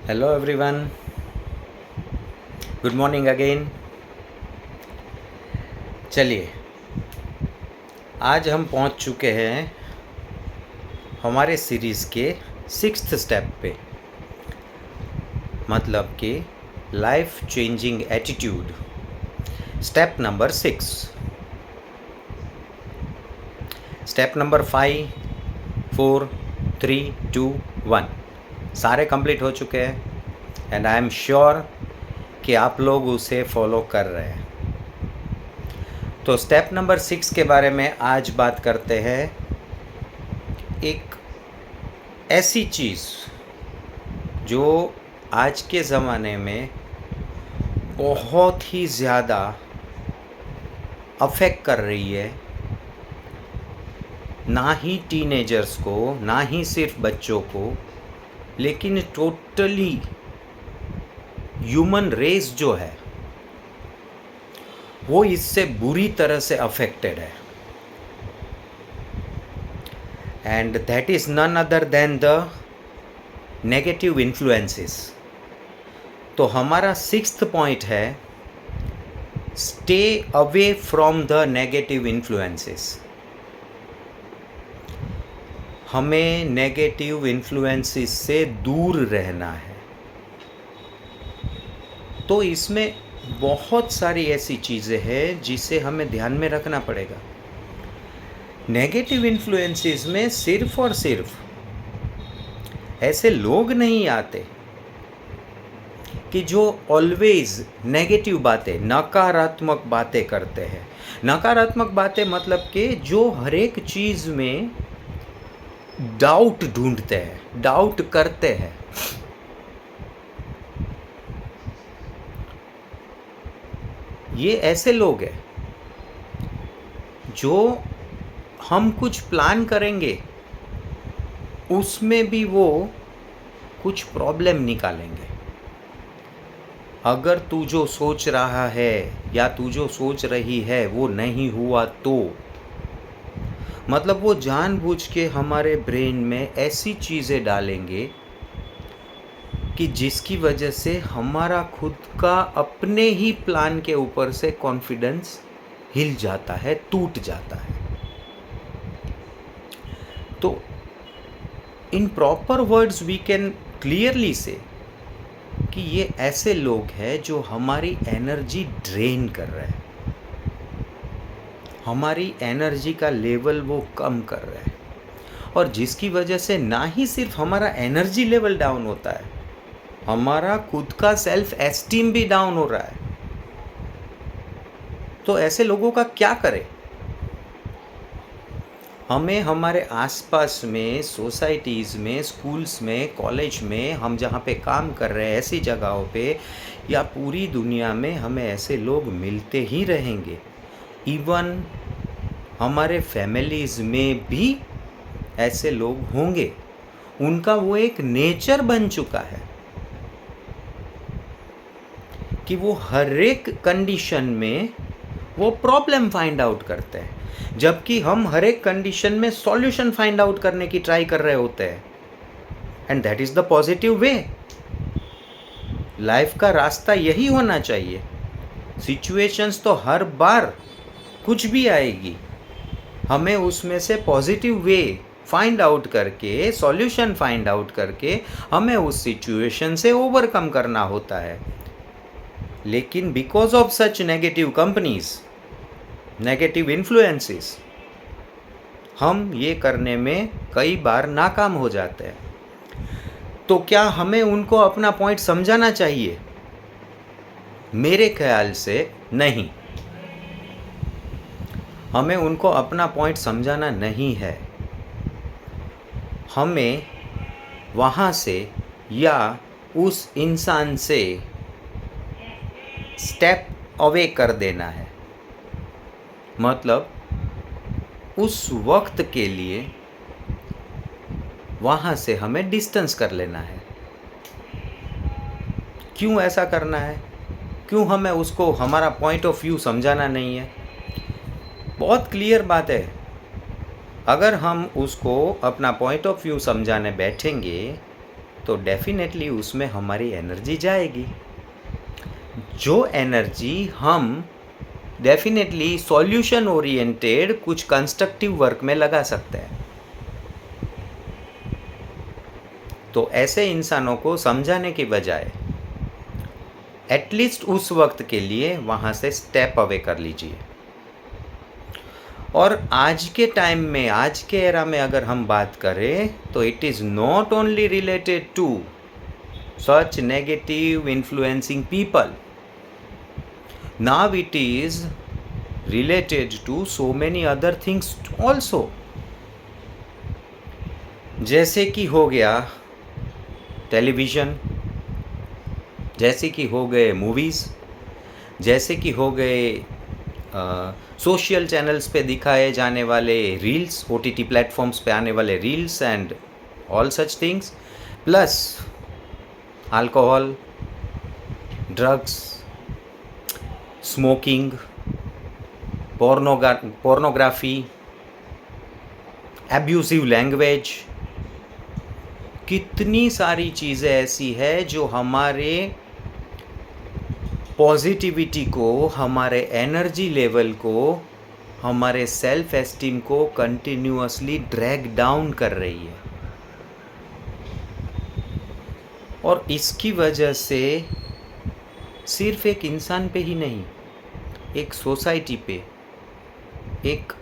Hello everyone, good morning again. चलिए, आज हम पहुंच चुके हैं हमारे सीरीज़ के 6th स्टेप पे, मतलब कि life changing attitude, step number 6। Step number 5, 4, 3, 2, 1 सारे कंप्लीट हो चुके हैं एंड आई एम श्योर कि आप लोग उसे फॉलो कर रहे हैं। तो स्टेप नंबर 6 के बारे में आज बात करते हैं। एक ऐसी चीज़ जो आज के ज़माने में बहुत ही ज़्यादा अफेक्ट कर रही है, ना ही टीनेजर्स को, ना ही सिर्फ बच्चों को, लेकिन टोटली ह्यूमन रेस जो है वो इससे बुरी तरह से अफेक्टेड है। And that is none other than the negative influences. तो हमारा 6th पॉइंट है, stay away from the negative influences. हमें नेगेटिव इन्फ्लुएंसेस से दूर रहना है। तो इसमें बहुत सारी ऐसी चीज़ें हैं जिसे हमें ध्यान में रखना पड़ेगा। नेगेटिव इन्फ्लुएंसेस में सिर्फ और सिर्फ ऐसे लोग नहीं आते कि जो ऑलवेज नेगेटिव बातें, नकारात्मक बातें करते हैं। नकारात्मक बातें मतलब कि जो हर एक चीज़ में डाउट ढूंढते हैं, डाउट करते हैं। ये ऐसे लोग हैं जो हम कुछ प्लान करेंगे उसमें भी वो कुछ प्रॉब्लम निकालेंगे। अगर तू जो सोच रहा है या तू जो सोच रही है वो नहीं हुआ तो मतलब वो जानबूझ के हमारे ब्रेन में ऐसी चीज़ें डालेंगे कि जिसकी वजह से हमारा खुद का अपने ही प्लान के ऊपर से कॉन्फिडेंस हिल जाता है, टूट जाता है। तो in proper words we can clearly say कि ये ऐसे लोग हैं जो हमारी एनर्जी ड्रेन कर रहे हैं, हमारी एनर्जी का लेवल वो कम कर रहे हैं, और जिसकी वजह से ना ही सिर्फ हमारा एनर्जी लेवल डाउन होता है, हमारा खुद का सेल्फ एस्टीम भी डाउन हो रहा है। तो ऐसे लोगों का क्या करें? हमें हमारे आसपास में, सोसाइटीज़ में, स्कूल्स में, कॉलेज में, हम जहाँ पे काम कर रहे हैं ऐसी जगहों पे या पूरी दुनिया में हमें ऐसे लोग मिलते ही रहेंगे। इवन हमारे फैमिलीज़ में भी ऐसे लोग होंगे। उनका वो एक नेचर बन चुका है कि वो हर एक कंडीशन में वो प्रॉब्लम फाइंड आउट करते हैं, जबकि हम हर एक कंडीशन में सॉल्यूशन फाइंड आउट करने की ट्राई कर रहे होते हैं। And that is the positive way. Life का रास्ता यही होना चाहिए। सिचुएशंस तो हर बार कुछ भी आएगी, हमें उसमें से पॉजिटिव वे फाइंड आउट करके, सॉल्यूशन फाइंड आउट करके हमें उस सिचुएशन से ओवरकम करना होता है। लेकिन because of such negative companies, negative influences, हम ये करने में कई बार नाकाम हो जाते हैं। तो क्या हमें उनको अपना पॉइंट समझाना चाहिए? मेरे ख्याल से नहीं। हमें उनको अपना पॉइंट समझाना नहीं है। हमें वहाँ से या उस इंसान से स्टेप अवे कर देना है। मतलब उस वक्त के लिए वहाँ से हमें डिस्टेंस कर लेना है। क्यों ऐसा करना है? क्यों हमें उसको हमारा पॉइंट ऑफ व्यू समझाना नहीं है? बहुत क्लियर बात है। अगर हम उसको अपना पॉइंट ऑफ व्यू समझाने बैठेंगे तो डेफिनेटली उसमें हमारी एनर्जी जाएगी। जो एनर्जी हम डेफिनेटली सॉल्यूशन ओरिएंटेड कुछ कंस्ट्रक्टिव वर्क में लगा सकते हैं। तो ऐसे इंसानों को समझाने के बजाय एटलीस्ट उस वक्त के लिए वहाँ से स्टेप अवे कर लीजिए। और आज के टाइम में, आज के एरा में अगर हम बात करें तो it is not only related to such negative influencing people, now it is related to so many other things also। जैसे कि हो गया टेलीविज़न, जैसे कि हो गए मूवीज़, जैसे कि हो गए सोशल चैनल्स पे दिखाए जाने वाले रील्स, OTT प्लेटफॉर्म्स पे आने वाले reels and all such things, plus alcohol, drugs, smoking, pornography, abusive language, कितनी सारी चीज़ें ऐसी है जो हमारे पॉजिटिविटी को, हमारे एनर्जी लेवल को, हमारे सेल्फ एस्टीम को कंटिन्यूअसली ड्रैग डाउन कर रही है। और इसकी वजह से सिर्फ एक इंसान पे ही नहीं, एक सोसाइटी पे, एक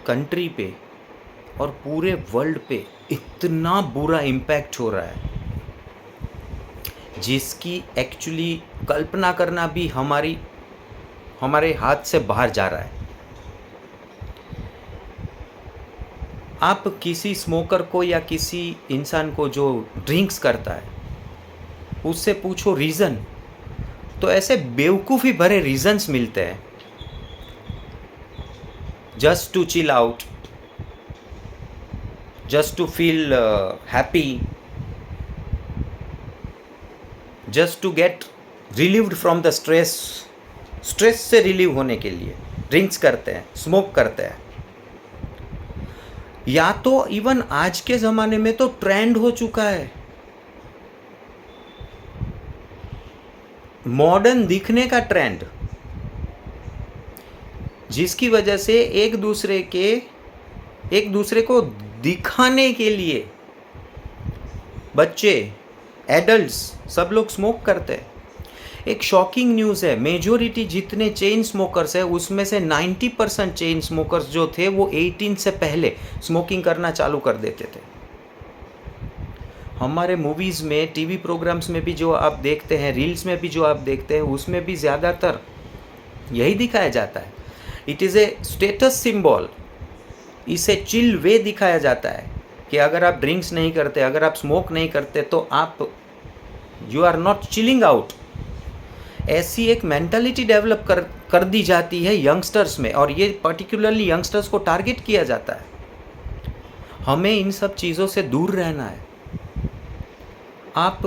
कंट्री पे और पूरे वर्ल्ड पे इतना बुरा इम्पैक्ट हो रहा है जिसकी एक्चुअली कल्पना करना भी हमारे हाथ से बाहर जा रहा है। आप किसी स्मोकर को या किसी इंसान को जो ड्रिंक्स करता है उससे पूछो रीज़न, तो ऐसे बेवकूफ़ी भरे रीज़न्स मिलते हैं। Just to chill out, just to feel happy, just to get relieved from the stress से रिलीव होने के लिए ड्रिंक्स करते हैं, स्मोक करते हैं। या तो इवन आज के ज़माने में तो ट्रेंड हो चुका है मॉडर्न दिखने का ट्रेंड, जिसकी वजह से एक दूसरे को दिखाने के लिए बच्चे, एडल्ट्स सब लोग स्मोक करते हैं। एक शॉकिंग न्यूज़ है, मेजॉरिटी जितने चेन स्मोकर्स है उसमें से 90% चेन स्मोकर्स जो थे वो 18 से पहले स्मोकिंग करना चालू कर देते थे। हमारे मूवीज़ में, टीवी प्रोग्राम्स में भी जो आप देखते हैं, रील्स में भी जो आप देखते हैं, उसमें भी ज़्यादातर यही दिखाया जाता है। It is a status symbol, इसे चिल वे दिखाया जाता है कि अगर आप ड्रिंक्स नहीं करते, अगर आप स्मोक नहीं करते तो आप you are not chilling out. ऐसी एक मेंटालिटी डेवलप कर दी जाती है यंगस्टर्स में, और ये पर्टिकुलरली यंगस्टर्स को टारगेट किया जाता है। हमें इन सब चीज़ों से दूर रहना है। आप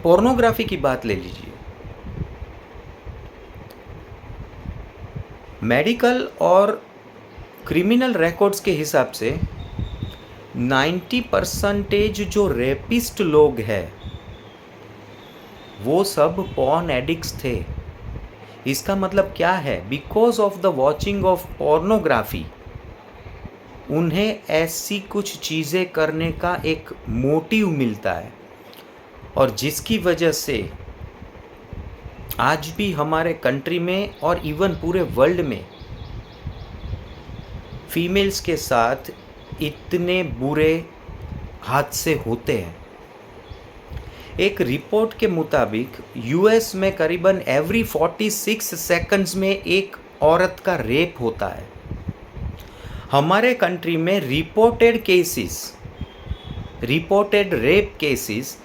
पोर्नोग्राफी की बात ले लीजिए, मेडिकल और क्रिमिनल रिकॉर्ड्स के हिसाब से 90% जो रेपिस्ट लोग हैं वो सब पॉर्न एडिक्ट्स थे। इसका मतलब क्या है? Because of the watching of pornography उन्हें ऐसी कुछ चीज़ें करने का एक मोटिव मिलता है, और जिसकी वजह से आज भी हमारे कंट्री में और इवन पूरे वर्ल्ड में फीमेल्स के साथ इतने बुरे हादसे होते हैं। एक रिपोर्ट के मुताबिक यूएस में करीबन एवरी 46 सेकंड्स में एक औरत का रेप होता है। हमारे कंट्री में reported rape cases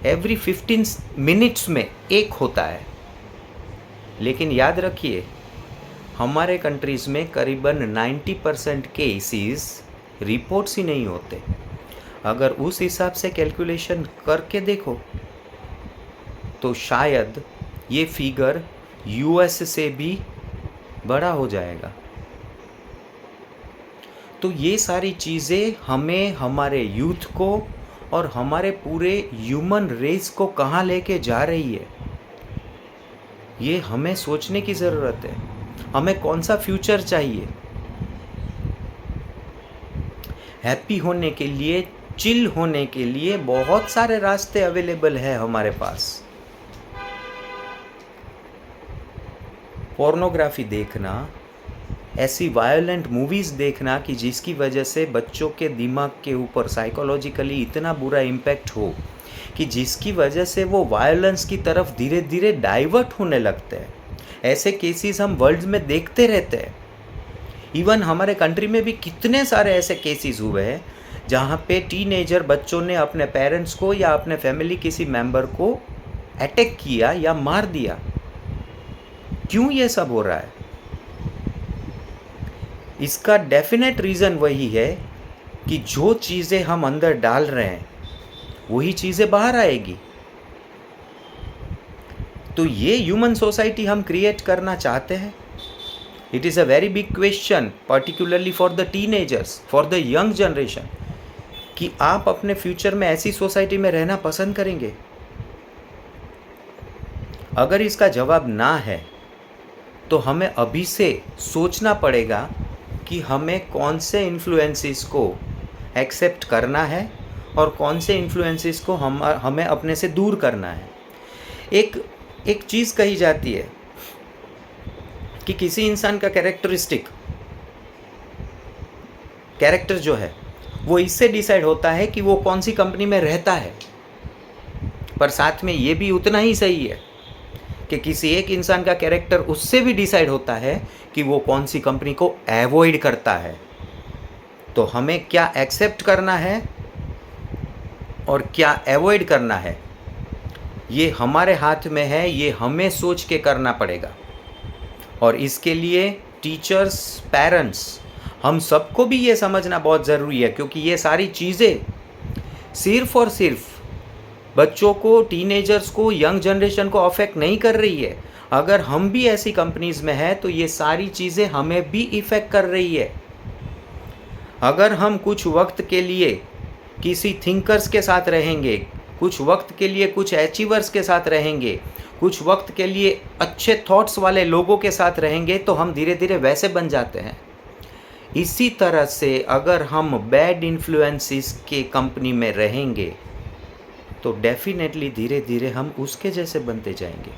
every 15 minutes में एक होता है। लेकिन याद रखिए, हमारे कंट्रीज़ में करीबन 90% केसेस रिपोर्ट्स ही नहीं होते। अगर उस हिसाब से कैलकुलेशन करके देखो तो शायद ये फिगर यूएस से भी बड़ा हो जाएगा। तो ये सारी चीज़ें हमें, हमारे यूथ को और हमारे पूरे ह्यूमन रेस को कहाँ लेके जा रही है, ये हमें सोचने की ज़रूरत है। हमें कौन सा फ्यूचर चाहिए। हैप्पी होने के लिए, चिल होने के लिए बहुत सारे रास्ते अवेलेबल है हमारे पास। पोर्नोग्राफी देखना, ऐसी वायलेंट मूवीज़ देखना कि जिसकी वजह से बच्चों के दिमाग के ऊपर साइकोलॉजिकली इतना बुरा इम्पैक्ट हो कि जिसकी वजह से वो वायलेंस की तरफ धीरे धीरे डाइवर्ट होने लगते हैं। ऐसे केसेस हम वर्ल्ड में देखते रहते हैं। इवन हमारे कंट्री में भी कितने सारे ऐसे केसेस हुए हैं जहाँ पे टीनेजर बच्चों ने अपने पेरेंट्स को या अपने फैमिली किसी मेंबर को अटैक किया या मार दिया। क्यों ये सब हो रहा है? इसका डेफिनेट रीज़न वही है कि जो चीज़ें हम अंदर डाल रहे हैं वही चीज़ें बाहर आएगी। तो ये ह्यूमन सोसाइटी हम क्रिएट करना चाहते हैं। It is a very big question, particularly for the teenagers, for the young generation, कि आप अपने फ्यूचर में ऐसी सोसाइटी में रहना पसंद करेंगे? अगर इसका जवाब ना है तो हमें अभी से सोचना पड़ेगा कि हमें कौन से इन्फ्लुएंसेस को एक्सेप्ट करना है और कौन से इन्फ्लुएंसेस को हमें अपने से दूर करना है। एक चीज़ कही जाती है कि किसी इंसान का कैरेक्टर जो है वो इससे डिसाइड होता है कि वो कौन सी कंपनी में रहता है। पर साथ में ये भी उतना ही सही है कि किसी एक इंसान का कैरेक्टर उससे भी डिसाइड होता है कि वो कौन सी कंपनी को अवॉइड करता है। तो हमें क्या एक्सेप्ट करना है और क्या अवॉइड करना है, ये हमारे हाथ में है। ये हमें सोच के करना पड़ेगा। और इसके लिए टीचर्स, पेरेंट्स, हम सबको भी ये समझना बहुत ज़रूरी है, क्योंकि ये सारी चीज़ें सिर्फ़ और सिर्फ बच्चों को, टीनेजर्स को, यंग जनरेशन को अफेक्ट नहीं कर रही है। अगर हम भी ऐसी कंपनीज़ में हैं तो ये सारी चीज़ें हमें भी इफ़ेक्ट कर रही है। अगर हम कुछ वक्त के लिए किसी थिंकर्स के साथ रहेंगे, कुछ वक्त के लिए कुछ अचीवर्स के साथ रहेंगे, कुछ वक्त के लिए अच्छे थॉट्स वाले लोगों के साथ रहेंगे, तो हम धीरे धीरे वैसे बन जाते हैं। इसी तरह से अगर हम बैड इन्फ्लुएंसेस के कंपनी में रहेंगे तो डेफिनेटली धीरे धीरे हम उसके जैसे बनते जाएंगे।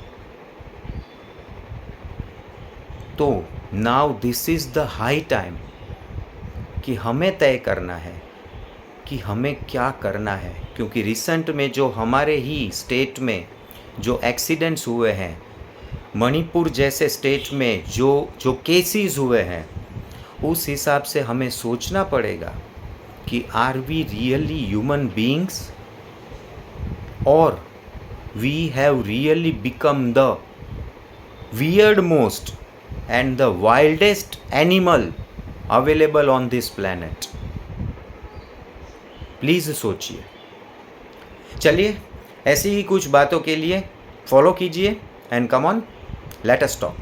तो now this is the high time कि हमें तय करना है कि हमें क्या करना है। क्योंकि रिसेंट में जो हमारे ही स्टेट में जो एक्सीडेंट्स हुए हैं, मणिपुर जैसे स्टेट में जो केसेस हुए हैं, उस हिसाब से हमें सोचना पड़ेगा कि are we really human beings और we have really become the weird most and the wildest animal available on this planet। Please सोचिए। चलिए, ऐसी ही कुछ बातों के लिए फॉलो कीजिए and come on, let us talk.